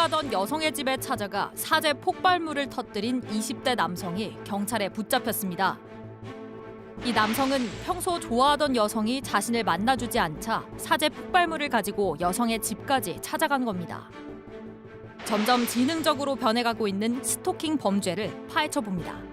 조용하던 여성의 집에 찾아가 사제 폭발물을 터뜨린 20대 남성이 경찰에 붙잡혔습니다. 이 남성은 평소 좋아하던 여성이 자신을 만나주지 않자 사제 폭발물을 가지고 여성의 집까지 찾아간 겁니다. 점점 지능적으로 변해가고 있는 스토킹 범죄를 파헤쳐봅니다.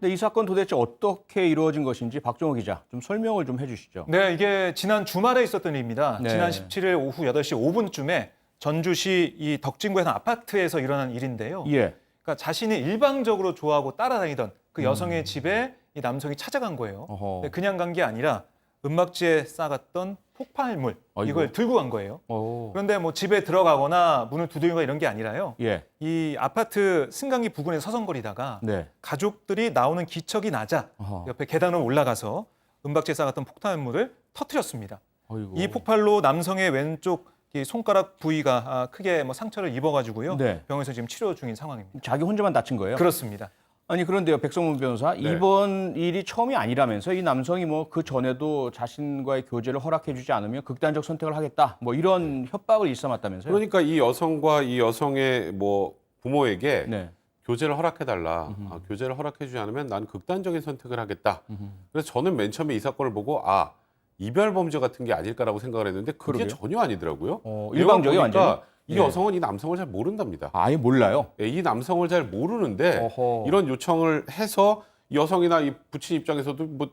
네, 이 사건 도대체 어떻게 이루어진 것인지 박종호 기자 좀 설명을 좀 해주시죠. 네, 이게 지난 주말에 있었던 일입니다. 네. 지난 17일 오후 8시 5분쯤에 전주시 이 덕진구의 한 아파트에서 일어난 일인데요. 예. 그러니까 자신이 일방적으로 좋아하고 따라다니던 그 여성의 집에 이 남성이 찾아간 거예요. 어허. 네, 그냥 간 게 아니라 은막지에 싸갔던 폭발물 아이고. 이걸 들고 간 거예요. 오. 그런데 뭐 집에 들어가거나 문을 두들거나 이런 게 아니라요. 예. 이 아파트 승강기 부근에 서성거리다가 네. 가족들이 나오는 기척이 나자 어허. 옆에 계단으로 올라가서 은박지에 싸갔던 폭탄물을 터뜨렸습니다. 아이고. 이 폭발로 남성의 왼쪽 이 손가락 부위가 크게 뭐 상처를 입어가지고요. 네. 병원에서 지금 치료 중인 상황입니다. 자기 혼자만 다친 거예요? 그렇습니다. 아니 그런데요, 백성문 변호사, 네. 이번 일이 처음이 아니라면서 이 남성이 뭐 그 전에도 자신과의 교제를 허락해주지 않으면 극단적 선택을 하겠다, 뭐 이런 협박을 일삼았다면서요? 그러니까 이 여성과 이 여성의 뭐 부모에게 네. 교제를 허락해달라. 교제를 허락해주지 않으면 난 극단적인 선택을 하겠다. 그래서 저는 맨 처음에 이 사건을 보고 이별 범죄 같은 게 아닐까라고 생각을 했는데 그게 그러게요. 전혀 아니더라고요. 일방적이 보니까 완전히? 이 예. 여성은 이 남성을 잘 모른답니다. 아예 몰라요. 예, 이 남성을 잘 모르는데 어허. 이런 요청을 해서 이 여성이나 이 부친 입장에서도 뭐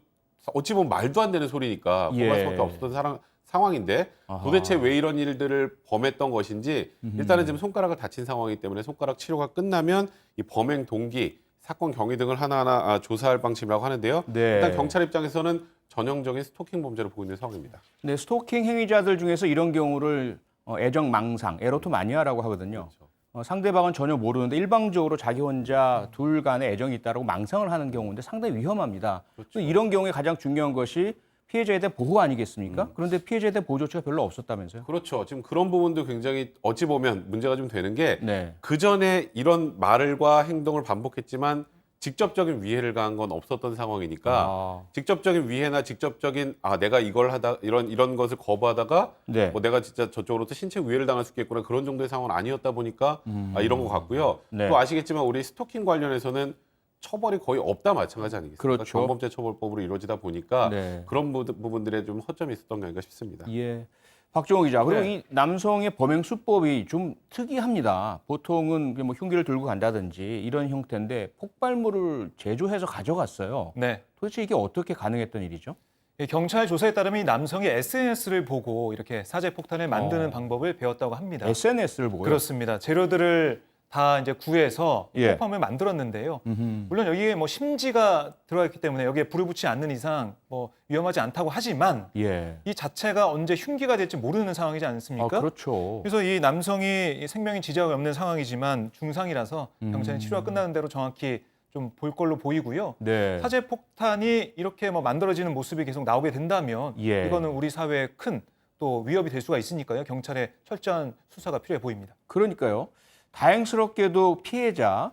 어찌 보면 말도 안 되는 소리니까 예. 범할 수밖에 없었던 상황인데 아하. 도대체 왜 이런 일들을 범했던 것인지 일단은 지금 손가락을 다친 상황이기 때문에 손가락 치료가 끝나면 이 범행 동기, 사건 경위 등을 하나하나 조사할 방침이라고 하는데요. 네. 일단 경찰 입장에서는 전형적인 스토킹 범죄로 보고 있는 상황입니다. 네, 스토킹 행위자들 중에서 이런 경우를 애정망상, 에로토 마니아라고 하거든요. 그렇죠. 상대방은 전혀 모르는데 일방적으로 자기 혼자 둘 간에 애정이 있다라고 망상을 하는 경우인데 상당히 위험합니다. 그렇죠. 또 이런 경우에 가장 중요한 것이 피해자에 대한 보호 아니겠습니까? 그런데 피해자에 대한 보호 조치가 별로 없었다면서요? 그렇죠. 지금 그런 부분도 굉장히 어찌 보면 문제가 좀 되는 게 네. 그 전에 이런 말과 행동을 반복했지만 직접적인 위해를 가한 건 없었던 상황이니까 아. 직접적인 위해나 직접적인 내가 이걸 하다 이런 것을 거부하다가 네. 뭐 내가 진짜 저쪽으로부터 신체 위해를 당할 수 있겠구나 그런 정도의 상황은 아니었다 보니까 이런 것 같고요. 네. 또 아시겠지만 우리 스토킹 관련해서는 처벌이 거의 없다 마찬가지 아니겠습니까? 그렇죠. 경범죄 처벌법으로 이루어지다 보니까 네. 그런 부분들에 좀 허점이 있었던 게 아닌가 싶습니다. 예. 박종호 기자, 그리고 네. 이 남성의 범행 수법이 좀 특이합니다. 보통은 뭐 흉기를 들고 간다든지 이런 형태인데 폭발물을 제조해서 가져갔어요. 네. 도대체 이게 어떻게 가능했던 일이죠? 이 경찰 조사에 따르면 이 남성이 SNS를 보고 이렇게 사제 폭탄을 만드는 어. 방법을 배웠다고 합니다. SNS를 보고요. 그렇습니다. 재료들을 다 이제 구해서 예. 폭탄을 만들었는데요. 음흠. 물론 여기에 뭐 심지가 들어가 있기 때문에 여기에 불을 붙이지 않는 이상 뭐 위험하지 않다고 하지만 예. 이 자체가 언제 흉기가 될지 모르는 상황이지 않습니까? 그렇죠. 그래서 이 남성이 생명에 지장이 없는 상황이지만 중상이라서 경찰이 치료가 끝나는 대로 정확히 좀 볼 걸로 보이고요. 네. 사제 폭탄이 이렇게 뭐 만들어지는 모습이 계속 나오게 된다면 예. 이거는 우리 사회에 큰 또 위협이 될 수가 있으니까요. 경찰의 철저한 수사가 필요해 보입니다. 그러니까요. 다행스럽게도 피해자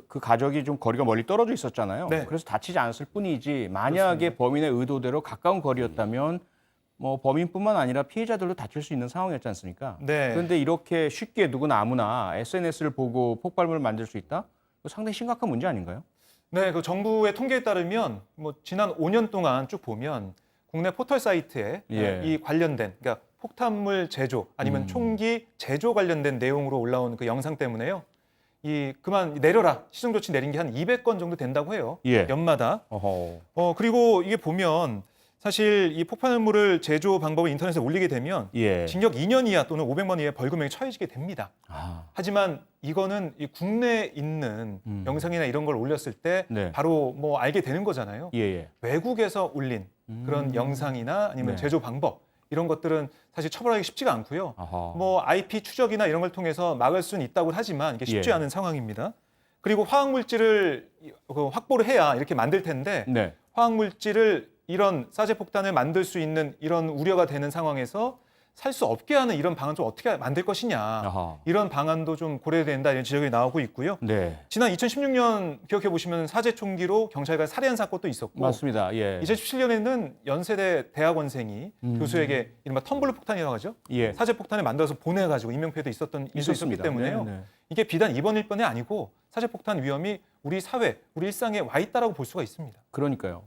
그 가족이 좀 거리가 멀리 떨어져 있었잖아요. 네. 그래서 다치지 않았을 뿐이지 만약에 범인의 의도대로 가까운 거리였다면 뭐 범인뿐만 아니라 피해자들도 다칠 수 있는 상황이었지 않습니까? 네. 그런데 이렇게 쉽게 누구나 아무나 SNS를 보고 폭발물을 만들 수 있다? 이거 상당히 심각한 문제 아닌가요? 네, 그 정부의 통계에 따르면 뭐 지난 5년 동안 쭉 보면 국내 포털 사이트에 예. 이 관련된 그러니까 폭탄물 제조 아니면 총기 제조 관련된 내용으로 올라온 그 영상 때문에요. 그만 내려라 시정 조치 내린 게 한 200건 정도 된다고 해요. 예. 연마다. 어허. 그리고 이게 보면 사실 이 폭발물을 제조 방법을 인터넷에 올리게 되면 예. 징역 2년 이하 또는 500만 원 이하의 벌금형이 처해지게 됩니다. 아. 하지만 이거는 이 국내에 있는 영상이나 이런 걸 올렸을 때 네. 바로 뭐 알게 되는 거잖아요. 예, 예. 외국에서 올린 그런 영상이나 아니면 네. 제조 방법 이런 것들은 사실 처벌하기 쉽지가 않고요. 아하. 뭐 IP 추적이나 이런 걸 통해서 막을 수는 있다고 하지만 이게 쉽지 예. 않은 상황입니다. 그리고 화학물질을 확보를 해야 이렇게 만들 텐데 네. 화학물질을 이런 사제 폭탄을 만들 수 있는 이런 우려가 되는 상황에서 살 수 없게 하는 이런 방안 좀 어떻게 만들 것이냐. 아하. 이런 방안도 좀 고려된다 이런 지적이 나오고 있고요. 네. 지난 2016년 기억해 보시면 사제 총기로 경찰관 살해한 사건도 있었고 맞습니다. 예. 2017년에는 연세대 대학원생이 교수에게 이른바 텀블러 폭탄이라고 하죠. 예. 사제 폭탄을 만들어서 보내가지고 인명피해도 있었던 일도 있었기 있었습니다. 때문에요. 네, 네. 이게 비단 이번 일뿐이 아니고 사제 폭탄 위험이 우리 사회, 우리 일상에 와 있다라고 볼 수가 있습니다. 그러니까요.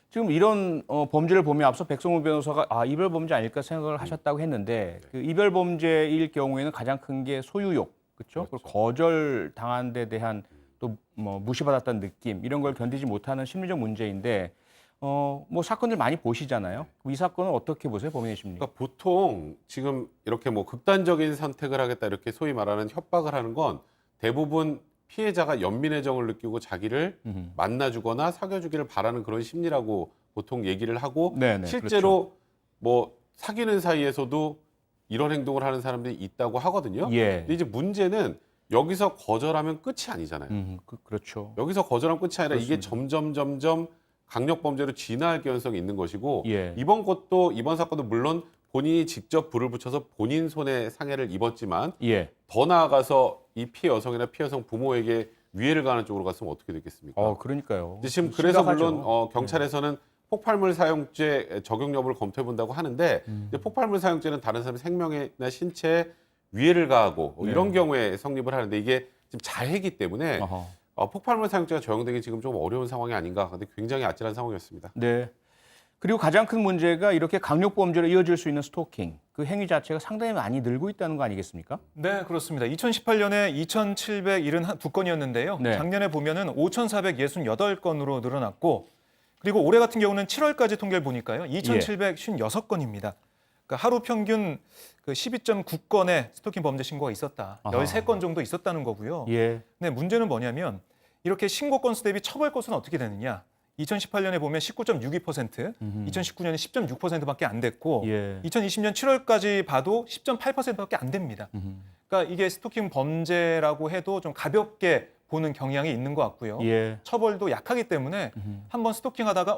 지금 이런 범죄를 보면 앞서 백성문 변호사가 이별 범죄 아닐까 생각을 하셨다고 했는데 그 이별 범죄일 경우에는 가장 큰 게 소유욕, 그렇죠? 그리고 거절 당한 데 대한 또 뭐 무시받았다는 느낌 이런 걸 견디지 못하는 심리적 문제인데 뭐 사건들 많이 보시잖아요. 이 사건은 어떻게 보세요, 범인의 심리? 그러니까 보통 지금 이렇게 뭐 극단적인 선택을 하겠다 이렇게 소위 말하는 협박을 하는 건 대부분 피해자가 연민의 정을 느끼고 자기를 만나주거나 사귀어주기를 바라는 그런 심리라고 보통 얘기를 하고 네네, 실제로 뭐 사귀는 사이에서도 이런 행동을 하는 사람들이 있다고 하거든요. 예. 근데 이제 문제는 여기서 거절하면 끝이 아니잖아요. 그렇죠. 여기서 거절하면 끝이 아니라 이게 그렇습니다. 점점 강력 범죄로 진화할 개연성이 있는 것이고 예. 이번 사건도 물론 본인이 직접 불을 붙여서 본인 손에 상해를 입었지만 예. 더 나아가서 이 피해 여성이나 피해 여성 부모에게 위해를 가하는 쪽으로 갔으면 어떻게 됐겠습니까? 그러니까. 이제 지금 그래서 심각하죠. 물론 경찰에서는 폭발물 사용죄 적용 여부를 검토해 본다고 하는데 이제 폭발물 사용죄는 다른 사람의 생명이나 신체에 위해를 가하고 네. 이런 경우에 성립을 하는데 이게 지금 자해이기 때문에 어허. 폭발물 사용죄가 적용되기 지금 좀 어려운 상황이 아닌가. 근데 굉장히 아찔한 상황이었습니다. 네. 그리고 가장 큰 문제가 이렇게 강력 범죄로 이어질 수 있는 스토킹. 그 행위 자체가 상당히 많이 늘고 있다는 거 아니겠습니까? 네, 그렇습니다. 2018년에 2,772건이었는데요. 네. 작년에 보면은 5,468건으로 늘어났고 그리고 올해 같은 경우는 7월까지 통계를 보니까요. 2,756건입니다. 그러니까 하루 평균 그 12.9건의 스토킹 범죄 신고가 있었다. 아하. 13건 정도 있었다는 거고요. 예. 근데 문제는 뭐냐면 이렇게 신고 건수 대비 처벌 건수는 어떻게 되느냐? 2018년에 보면 19.62%, 2019년에 10.6%밖에 안 됐고 예. 2020년 7월까지 봐도 10.8%밖에 안 됩니다. 그러니까 이게 스토킹 범죄라고 해도 좀 가볍게 보는 경향이 있는 것 같고요. 예. 처벌도 약하기 때문에 한번 스토킹하다가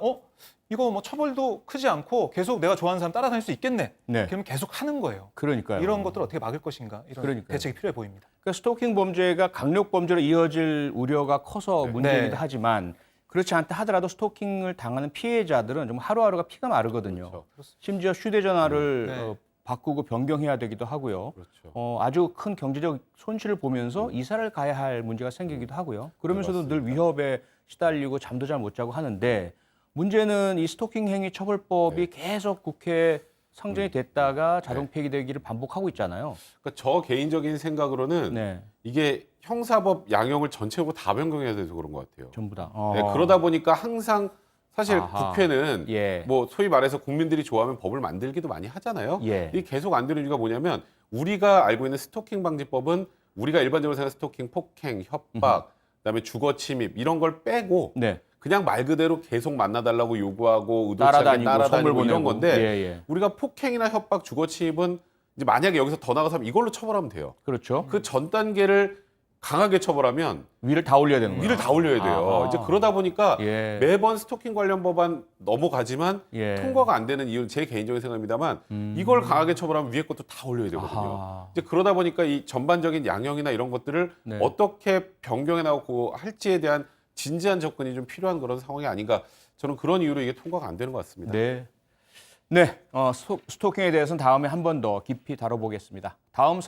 이거 뭐 처벌도 크지 않고 계속 내가 좋아하는 사람 따라다닐 수 있겠네. 네. 그러면 계속 하는 거예요. 그러니까요. 이런 것들을 어떻게 막을 것인가 이런 그러니까요. 대책이 필요해 보입니다. 그러니까 스토킹 범죄가 강력 범죄로 이어질 우려가 커서 문제이기도 네. 하지만 그렇지 않다 하더라도 스토킹을 당하는 피해자들은 좀 하루하루가 피가 마르거든요. 그렇죠. 심지어 휴대전화를 네. 바꾸고 변경해야 되기도 하고요. 그렇죠. 아주 큰 경제적 손실을 보면서 이사를 가야 할 문제가 생기기도 하고요. 그러면서도 늘 위협에 시달리고 잠도 잘 못 자고 하는데 문제는 이 스토킹 행위 처벌법이 계속 국회에 상정이 됐다가 자동 폐기되기를 반복하고 있잖아요. 그러니까 저 개인적인 생각으로는 네, 이게 형사법 양형을 전체적으로 다 변경해야 돼서 그런 것 같아요. 전부 다. 네, 그러다 보니까 항상 사실 아하. 국회는 예. 뭐 소위 말해서 국민들이 좋아하면 법을 만들기도 많이 하잖아요. 예. 이게 계속 안 되는 이유가 뭐냐면 우리가 알고 있는 스토킹 방지법은 우리가 일반적으로 생각하는 스토킹, 폭행, 협박, 그다음에 주거 침입 이런 걸 빼고 네. 그냥 말 그대로 계속 만나달라고 요구하고 의도치 않게 따라다니고 선물 따라다니고 보내고 이런 건데 예. 우리가 폭행이나 협박, 주거 침입은 이제 만약에 여기서 더 나가서 이걸로 처벌하면 돼요. 그렇죠. 그 전 단계를 강하게 처벌하면 위를 다 올려야 되는 거예요. 위를 다 올려야 돼요. 아하. 이제 그러다 보니까 예. 매번 스토킹 관련 법안 넘어가지만 예. 통과가 안 되는 이유는 제 개인적인 생각입니다만 이걸 강하게 처벌하면 위에 것도 다 올려야 되거든요. 아하. 이제 그러다 보니까 이 전반적인 양형이나 이런 것들을 네. 어떻게 변경해 나가고 할지에 대한 진지한 접근이 좀 필요한 그런 상황이 아닌가. 저는 그런 이유로 이게 통과가 안 되는 것 같습니다. 네. 네. 스토킹에 대해서는 다음에 한 번 더 깊이 다뤄보겠습니다. 다음